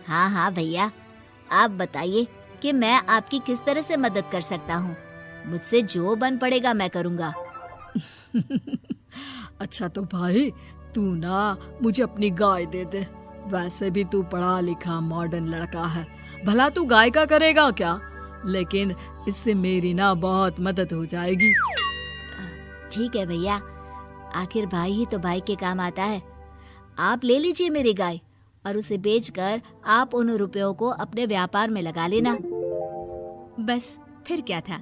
हाँ हाँ भैया, आप बताइए कि मैं आपकी किस तरह से मदद कर सकता हूँ। मुझसे जो बन पड़ेगा मैं करूँगा। अच्छा तो भाई, तू ना मुझे अपनी गाय दे दे। वैसे भी तू पढ़ा लिखा मॉडर्न लड़का है, भला तू गाय का करेगा क्या? लेकिन इससे मेरी ना बहुत मदद हो जाएगी। ठीक है भैया, आखिर भाई ही तो भाई के काम आता है। आप ले लीजिए मेरी गाय और उसे बेचकर आप उन रुपयों को अपने व्यापार में लगा लेना। बस फिर क्या था,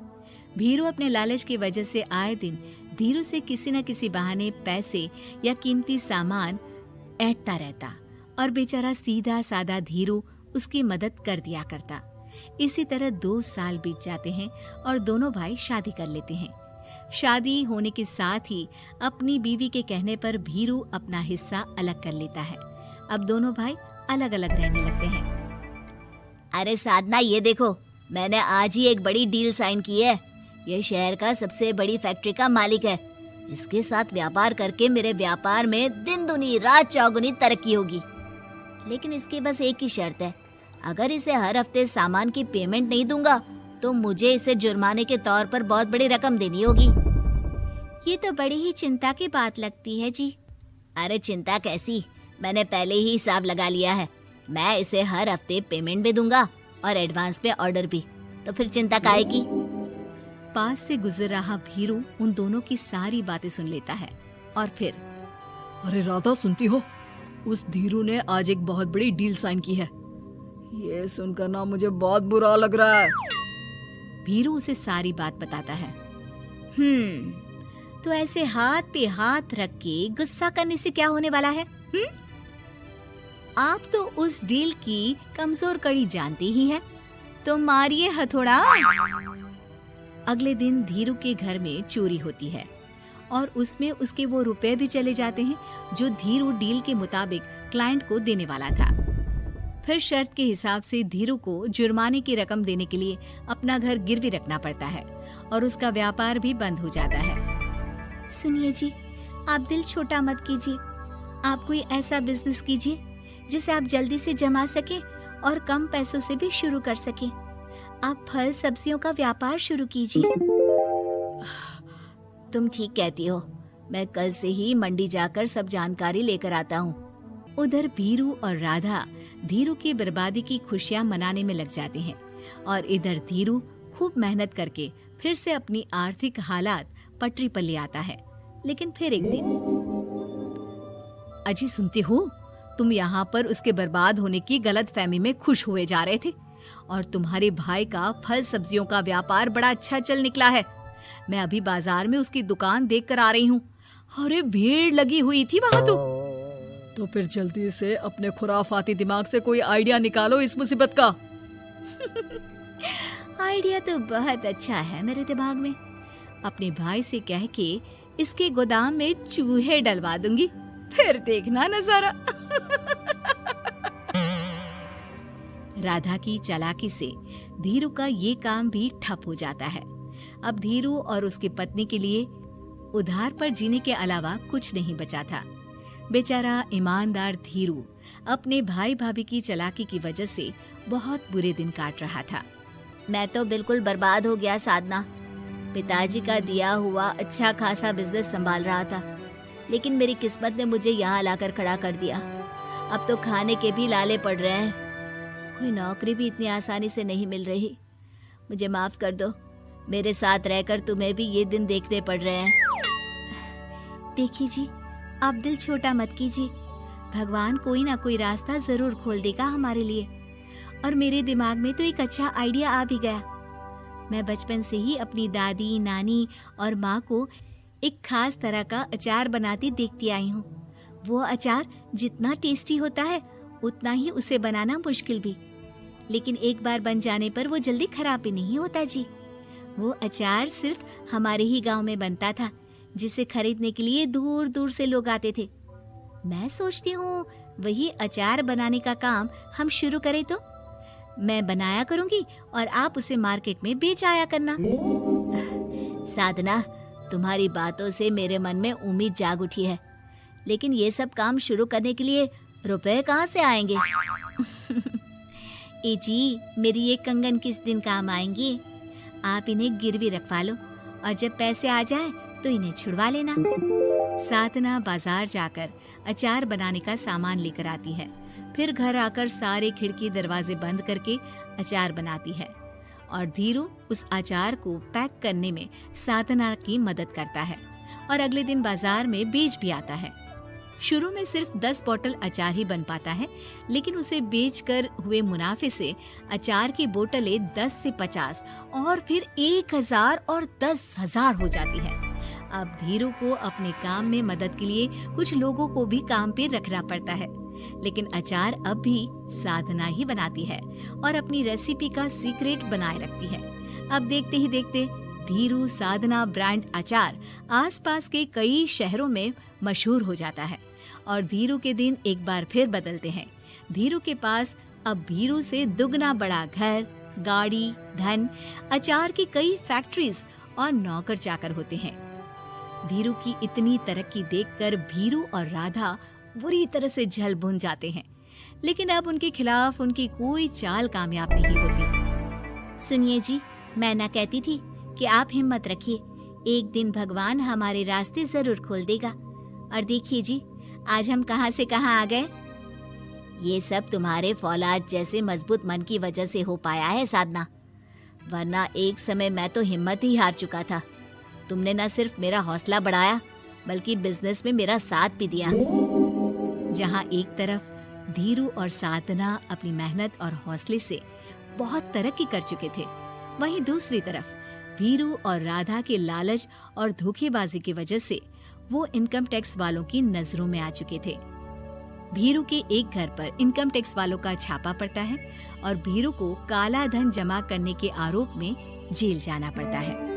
भीरू अपने लालच की वजह से आए दिन धीरू से किसी न किसी बहाने पैसे या कीमती सामान ऐंठता रहता और बेचारा सीधा साधा धीरू उसकी मदद कर दिया करता। इसी तरह 2 साल बीत जाते हैं और दोनों भाई शादी कर लेते हैं। शादी होने के साथ ही अपनी बीवी के कहने पर भीरू अपना हिस्सा अलग कर लेता है। अब दोनों भाई अलग अलग रहने लगते हैं। अरे साधना, ये देखो, मैंने आज ही एक बड़ी डील साइन की है। ये शहर का सबसे बड़ी फैक्ट्री का मालिक है। इसके साथ व्यापार करके मेरे व्यापार में दिन दुनी रात चौगुनी तरक्की होगी। लेकिन इसकी बस एक ही शर्त है, अगर इसे हर हफ्ते सामान की पेमेंट नहीं दूंगा तो मुझे इसे जुर्माने के तौर पर बहुत बड़ी रकम देनी होगी। ये तो बड़ी ही चिंता की बात लगती है जी। अरे चिंता कैसी, मैंने पहले ही हिसाब लगा लिया है। मैं इसे हर हफ्ते पेमेंट भी दूंगा और एडवांस पे ऑर्डर भी, तो फिर चिंता काहे की। पास से गुजर रहा भीरू उन दोनों की सारी बातें सुन लेता है और फिर, अरे राधा, सुनती हो? उस धीरू ने आज एक बहुत बड़ी डील साइन की है। ये सुनकर ना मुझे बहुत बुरा लग रहा है। भीरू उसे सारी बात बताता है। तो ऐसे हाथ पे हाथ रख के गुस्सा करने से क्या होने वाला है? आप तो उस डील की कमजोर कड़ी जानते ही हैं, तो मारिए हथौड़ा। अगले दिन धीरू के घर में चोरी होती है और उसमें उसके वो रुपए भी चले जाते हैं जो धीरू डील के मुताबिक क्लाइंट को देने वाला था। फिर शर्त के हिसाब से धीरू को जुर्माने की रकम देने के लिए अपना घर गिरवी रखना पड़ता है और उसका व्यापार भी बंद हो जाता है। सुनिए जी, आप दिल छोटा मत कीजिए। आप कोई ऐसा बिजनेस कीजिए जिसे आप जल्दी से जमा सके और कम पैसों से भी शुरू कर सके। आप फल सब्जियों का व्यापार शुरू कीजिए। तुम ठीक कहती हो, मैं कल से ही मंडी जाकर सब जानकारी लेकर आता हूँ। उधर भीरू और राधा धीरू की बर्बादी की खुशियां मनाने में लग जाते हैं और इधर धीरू खूब मेहनत करके फिर से अपनी आर्थिक हालात पटरी पर ले आता है। लेकिन फिर एक दिन, अजी सुनती हो, तुम यहाँ पर उसके बर्बाद होने की गलतफहमी में खुश हुए जा रहे थे और तुम्हारे भाई का फल सब्जियों का व्यापार बड़ा अच्छा चल निकला है। मैं अभी बाजार में उसकी दुकान देख कर आ रही हूँ। अरे भीड़ लगी हुई थी वहाँ तो फिर जल्दी से अपने खुराफाती दिमाग से कोई आइडिया निकालो इस मुसीबत का। आइडिया तो बहुत अच्छा है मेरे दिमाग में। अपने भाई से कह के इसके गोदाम में चूहे डलवा दूंगी, फिर देखना नजारा। राधा की चालाकी से धीरू का ये काम भी ठप हो जाता है। अब धीरू और उसकी पत्नी के लिए उधार पर जीने के अलावा कुछ नहीं बचा था। बेचारा ईमानदार धीरू अपने भाई भाभी की चालाकी की वजह से बहुत बुरे दिन काट रहा था। मैं तो बिल्कुल बर्बाद हो गया साधना। पिताजी का दिया हुआ अच्छा खासा बिजनेस संभाल रहा था, लेकिन मेरी किस्मत ने मुझे यहाँ लाकर खड़ा कर दिया। अब तो खाने के भी लाले पड़ रहे हैं। कोई नौकरी भी इतनी आसानी से नहीं मिल रही। मुझे माफ कर दो, मेरे साथ रहकर तुम्हें भी ये दिन देखने पड़ रहे हैं। देखिए जी, आप दिल छोटा मत कीजिए। भगवान कोई ना कोई रास्ता जरूर खोल देगा हमारे लिए। और मेरे दिमाग में तो एक अच्छा आइडिया आ भी गया। मैं बचपन से ही अपनी दादी, नानी और माँ को एक खास तरह का अचार बनाती देखती आई हूँ। वो अचार जितना टेस्टी होता है उतना ही उसे बनाना मुश्किल भी, लेकिन एक बार बन जाने पर वो जल्दी खराब भी नहीं होता जी। वो अचार सिर्फ हमारे ही गांव में बनता था, जिसे खरीदने के लिए दूर दूर से लोग आते थे। मैं सोचती हूँ वही अचार बनाने का काम हम शुरू करें तो। मैं बनाया करूँगी और आप उसे मार्केट में बेच आया करना। साधना, तुम्हारी बातों से मेरे मन में उम्मीद जाग उठी है, लेकिन ये सब काम शुरू करने के लिए रुपए कहाँ से आएंगे? ए जी, मेरी ये कंगन किस दिन काम आएंगी? आप इन्हें गिरवी रखवा लो और जब पैसे आ जाए तो इन्हें छुड़वा लेना। साधना बाजार जाकर अचार बनाने का सामान लेकर आती है। फिर घर आकर सारे खिड़की दरवाजे बंद करके अचार बनाती है और धीरू उस अचार को पैक करने में साधना की मदद करता है और अगले दिन बाजार में बेच भी आता है। शुरू में सिर्फ 10 बोतल अचार ही बन पाता है, लेकिन उसे बेचकर हुए मुनाफे से अचार की बोतलें 10 से 50 और फिर 1000 और 10,000 हो जाती है। अब धीरू को अपने काम में मदद के लिए कुछ लोगों को भी काम पे रखना पड़ता है, लेकिन अचार अब भी साधना ही बनाती है और अपनी रेसिपी का सीक्रेट बनाए रखती है। अब देखते ही देखते धीरू साधना ब्रांड अचार आसपास के कई शहरों में मशहूर हो जाता है और धीरू के दिन एक बार फिर बदलते हैं। धीरू के पास अब भीरू से दुगना बड़ा घर, गाड़ी, धन, अचार की कई फैक्ट्रीज और नौकर चाकर होते हैं। धीरू की इतनी तरक्की देखकर भीरू और राधा बुरी तरह से जल भुन जाते हैं, लेकिन अब उनके खिलाफ उनकी कोई चाल कामयाब नहीं होती। सुनिए जी, मैं ना कहती थी कि आप हिम्मत रखिए, एक दिन भगवान हमारे रास्ते जरूर खोल देगा। और देखिए जी, आज हम कहां से कहां आ गए। ये सब तुम्हारे फौलाद जैसे मजबूत मन की वजह से हो पाया है साधना, वरना एक समय मैं तो हिम्मत ही हार चुका था। तुमने न सिर्फ मेरा हौसला बढ़ाया बल्कि बिजनेस में मेरा साथ भी दिया। जहां एक तरफ धीरू और साधना अपनी मेहनत और हौसले से बहुत तरक्की कर चुके थे, वहीं दूसरी तरफ धीरू और राधा के लालच और धोखेबाजी की वजह से वो इनकम टैक्स वालों की नजरों में आ चुके थे। भीरू के एक घर पर इनकम टैक्स वालों का छापा पड़ता है और भीरू को काला धन जमा करने के आरोप में जेल जाना पड़ता है।